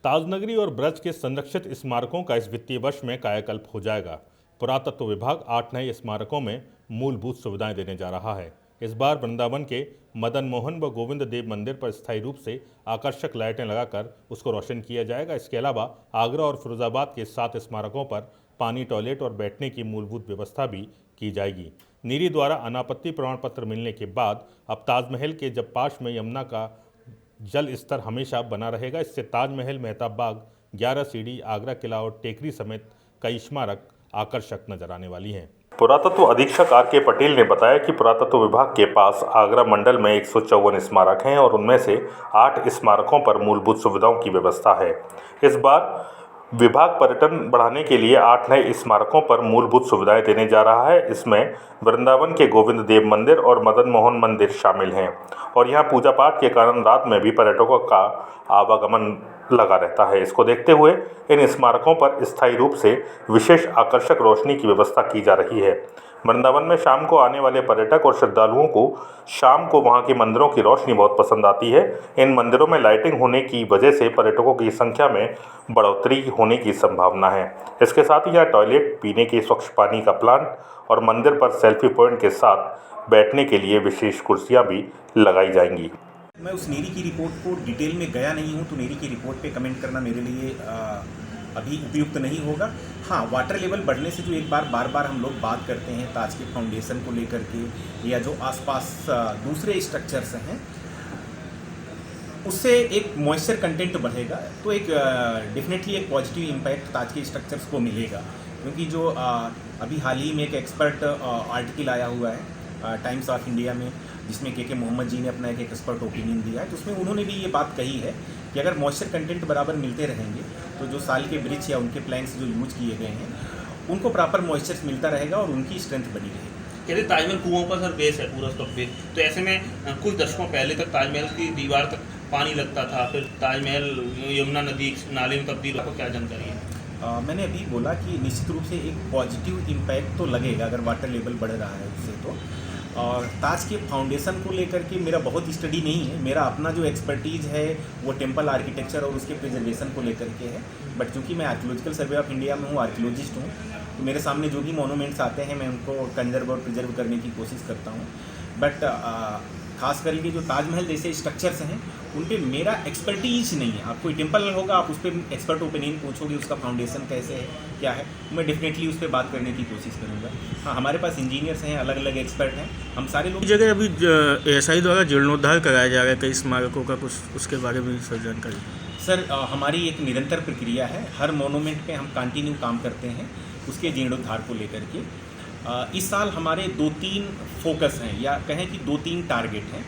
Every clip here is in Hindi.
ताजनगरी और ब्रज के संरक्षित स्मारकों का इस वित्तीय वर्ष में कायाकल्प हो जाएगा। पुरातत्व विभाग 8 नए स्मारकों में मूलभूत सुविधाएं देने जा रहा है। इस बार वृंदावन के मदन मोहन व गोविंद देव मंदिर पर स्थायी रूप से आकर्षक लाइटें लगाकर उसको रोशन किया जाएगा। इसके अलावा आगरा और फिरोजाबाद के 7 स्मारकों पर पानी, टॉयलेट और बैठने की मूलभूत व्यवस्था भी की जाएगी। नीरी द्वारा अनापत्ति प्रमाण पत्र मिलने के बाद अब ताजमहल के जब पास में यमुना का जल स्तर हमेशा बना रहेगा। इससे ताजमहल, मेहताब बाग, 11 सीढ़ी, आगरा किला और टेकरी समेत कई स्मारक आकर्षक नजर आने वाली हैं। पुरातत्व अधीक्षक आर.के. पटेल ने बताया कि पुरातत्व विभाग के पास आगरा मंडल में 154 स्मारक हैं और उनमें से 8 स्मारकों पर मूलभूत सुविधाओं की व्यवस्था है। इस बार विभाग पर्यटन बढ़ाने के लिए 8 नए स्मारकों पर मूलभूत सुविधाएं देने जा रहा है। इसमें वृंदावन के गोविंद देव मंदिर और मदन मोहन मंदिर शामिल हैं और यहाँ पूजा पाठ के कारण रात में भी पर्यटकों का आवागमन लगा रहता है। इसको देखते हुए इन स्मारकों पर स्थायी रूप से विशेष आकर्षक रोशनी की व्यवस्था की जा रही है। वृंदावन में शाम को आने वाले पर्यटक और श्रद्धालुओं को शाम को वहां के मंदिरों की रोशनी बहुत पसंद आती है। इन मंदिरों में लाइटिंग होने की वजह से पर्यटकों की संख्या में बढ़ोतरी होने की संभावना है। इसके साथ ही यहाँ टॉयलेट, पीने के स्वच्छ पानी का प्लांट और मंदिर पर सेल्फी पॉइंट के साथ बैठने के लिए विशेष कुर्सियाँ भी लगाई जाएंगी। मैं उस नेरी की रिपोर्ट को डिटेल में गया नहीं हूँ, तो नेरी की रिपोर्ट पे कमेंट करना मेरे लिए अभी उपयुक्त नहीं होगा। हाँ, वाटर लेवल बढ़ने से जो एक बार बार हम लोग बात करते हैं ताज के फाउंडेशन को लेकर के या जो आसपास दूसरे स्ट्रक्चर्स हैं, उससे एक मॉइस्चर कंटेंट बढ़ेगा, तो एक डेफिनेटली एक पॉजिटिव इम्पैक्ट ताज के स्ट्रक्चर्स को मिलेगा। क्योंकि जो अभी हाल ही में एक एक्सपर्ट आर्टिकल आया हुआ है टाइम्स ऑफ इंडिया में, जिसमें के मोहम्मद जी ने अपना एक एक्सपर्ट ओपिनियन दिया है, तो उसमें उन्होंने भी ये बात कही है कि अगर मॉइस्चर कंटेंट बराबर मिलते रहेंगे तो जो साल के ब्रिज या उनके प्लैंक्स जो यूज किए गए हैं उनको प्रॉपर मॉइस्चर मिलता रहेगा और उनकी स्ट्रेंथ बनी रहेगी। कहते ताजमहल कुओं पर सर बेस है पूरा उसका बेस, तो ऐसे में कुछ दशकों पहले तक ताजमहल की दीवार तक पानी लगता था, फिर ताजमहल यमुना नदी नाले में तब्दील, आपको क्या जानकारी है? मैंने अभी बोला कि निश्चित रूप से एक पॉजिटिव इम्पैक्ट तो लगेगा अगर वाटर लेवल बढ़ रहा है उससे तो। और ताज के फाउंडेशन को लेकर के मेरा बहुत स्टडी नहीं है, मेरा अपना जो एक्सपर्टीज़ है वो टेम्पल आर्किटेक्चर और उसके प्रिजर्वेशन को लेकर के है। बट चूंकि मैं आर्कियोलॉजिकल सर्वे ऑफ इंडिया में हूँ, आर्कियोलॉजिस्ट हूँ, तो मेरे सामने जो भी मोनूमेंट्स आते हैं मैं उनको कंजर्व और प्रिजर्व करने की कोशिश करता हूँ। बट खास करके जो ताजमहल जैसे स्ट्रक्चर्स हैं उन पर मेरा एक्सपर्टीज नहीं है। आपको टेम्पल होगा, आप उस पर एक्सपर्ट ओपिनियन पूछोगे उसका फाउंडेशन कैसे है, क्या है, मैं डेफिनेटली उस पर बात करने की कोशिश करूँगा। हाँ, हमारे पास इंजीनियर्स हैं, अलग अलग एक्सपर्ट हैं, हम सारे लोग। जगह अभी एएसआई द्वारा जीर्णोद्धार कराया जा रहा है कई स्मारकों का, कुछ उसके बारे में सर जानकारी। सर, हमारी एक निरंतर प्रक्रिया है, हर मोनूमेंट पे हम कंटिन्यू काम करते हैं उसके जीर्णोद्धार को लेकर के। इस साल हमारे 2-3 फोकस हैं, या कहें कि 2-3 टारगेट हैं।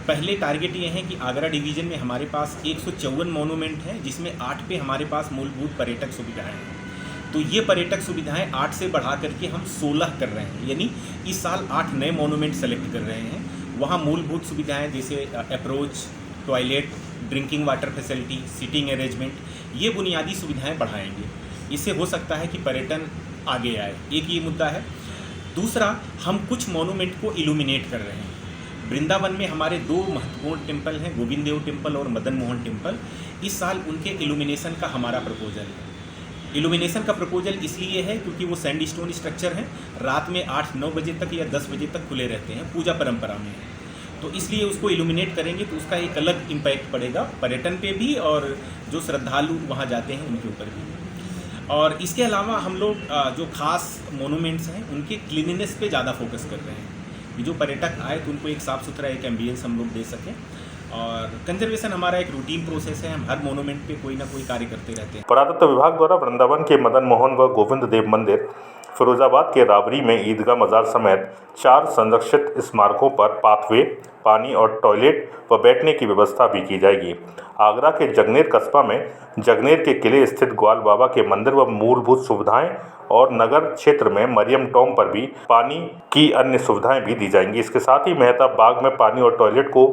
पहले टारगेट ये हैं कि आगरा डिवीज़न में हमारे पास 154 मोनूमेंट हैं, जिसमें 8 पे हमारे पास मूलभूत पर्यटक सुविधाएं हैं। तो ये पर्यटक सुविधाएं 8 से बढ़ा करके हम 16 कर रहे हैं, यानी इस साल 8 नए मोनूमेंट सेलेक्ट कर रहे हैं। वहाँ मूलभूत सुविधाएं जैसे approach, toilet, drinking water facility, seating arrangement, ये बुनियादी सुविधाएँ बढ़ाएंगे। इससे हो सकता है कि पर्यटन आगे आए, एक ये मुद्दा है। दूसरा, हम कुछ मोनूमेंट को इल्यूमिनेट कर रहे हैं। वृंदावन में हमारे 2 महत्वपूर्ण टेम्पल हैं, गोविंद देव टेम्पल और मदन मोहन टेम्पल। इस साल उनके इल्यूमिनेशन का हमारा प्रपोजल है। इल्यूमिनेशन का प्रपोजल इसलिए है क्योंकि वो सैंडस्टोन स्ट्रक्चर हैं, रात में 8-9 बजे तक या 10 बजे तक खुले रहते हैं, पूजा परंपरा में है। तो इसलिए उसको इल्यूमिनेट करेंगे तो उसका एक अलग इम्पैक्ट पड़ेगा पर्यटन पे भी और जो श्रद्धालु वहाँ जाते हैं उनके ऊपर भी। और इसके अलावा हम लोग जो खास मोनूमेंट्स हैं उनके क्लीनिनेस पे ज़्यादा फोकस कर रहे हैं कि जो पर्यटक आए तो उनको एक साफ़ सुथरा एक एम्बियंस हम लोग दे सकें। और कंजर्वेशन हमारा एक रूटीन प्रोसेस है, हम हर मोनूमेंट पे कोई ना कोई कार्य करते रहते हैं। पुरातत्व विभाग द्वारा वृंदावन के मदन मोहन व गोविंद देव मंदिर, फिरोजाबाद के राबरी में ईदगाह मजार समेत 4 संरक्षित स्मारकों पर पाथवे, पानी और टॉयलेट व बैठने की व्यवस्था भी की जाएगी। आगरा के जगनेर कस्बा में जगनेर के किले स्थित ग्वाल बाबा के मंदिर व मूलभूत सुविधाएं और नगर क्षेत्र में मरियम टॉम पर भी पानी की अन्य सुविधाएं भी दी जाएंगी। इसके साथ ही मेहताब बाग में पानी और टॉयलेट को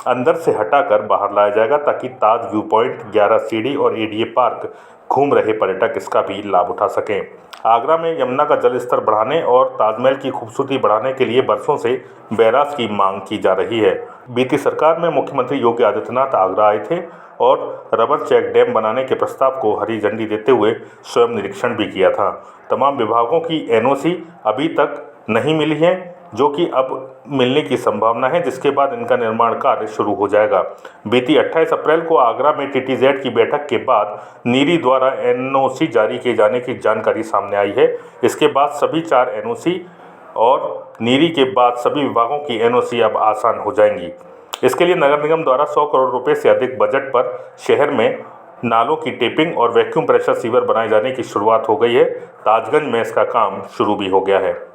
अंदर से हटाकर बाहर लाया जाएगा ताकि ताज व्यू पॉइंट, 11 सीढ़ी और एडीए पार्क घूम रहे पर्यटक इसका भी लाभ उठा सकें। आगरा में यमुना का जल स्तर बढ़ाने और ताजमहल की खूबसूरती बढ़ाने के लिए बरसों से बैराज की मांग की जा रही है। बीती सरकार में मुख्यमंत्री योगी आदित्यनाथ आगरा आए थे और रबर चेक डैम बनाने के प्रस्ताव को हरी झंडी देते हुए स्वयं निरीक्षण भी किया था। तमाम विभागों की एनओसी अभी तक नहीं मिली है, जो कि अब मिलने की संभावना है, जिसके बाद इनका निर्माण कार्य शुरू हो जाएगा। बीती 28 अप्रैल को आगरा में टीटीजेड की बैठक के बाद नीरी द्वारा एनओसी जारी किए जाने की जानकारी सामने आई है। इसके बाद सभी 4 एनओसी और नीरी के बाद सभी विभागों की एनओसी अब आसान हो जाएंगी। इसके लिए नगर निगम द्वारा 100 करोड़ रुपए से अधिक बजट पर शहर में नालों की टेपिंग और वैक्यूम प्रेशर सीवर बनाए जाने की शुरुआत हो गई है। ताजगंज में इसका काम शुरू भी हो गया है।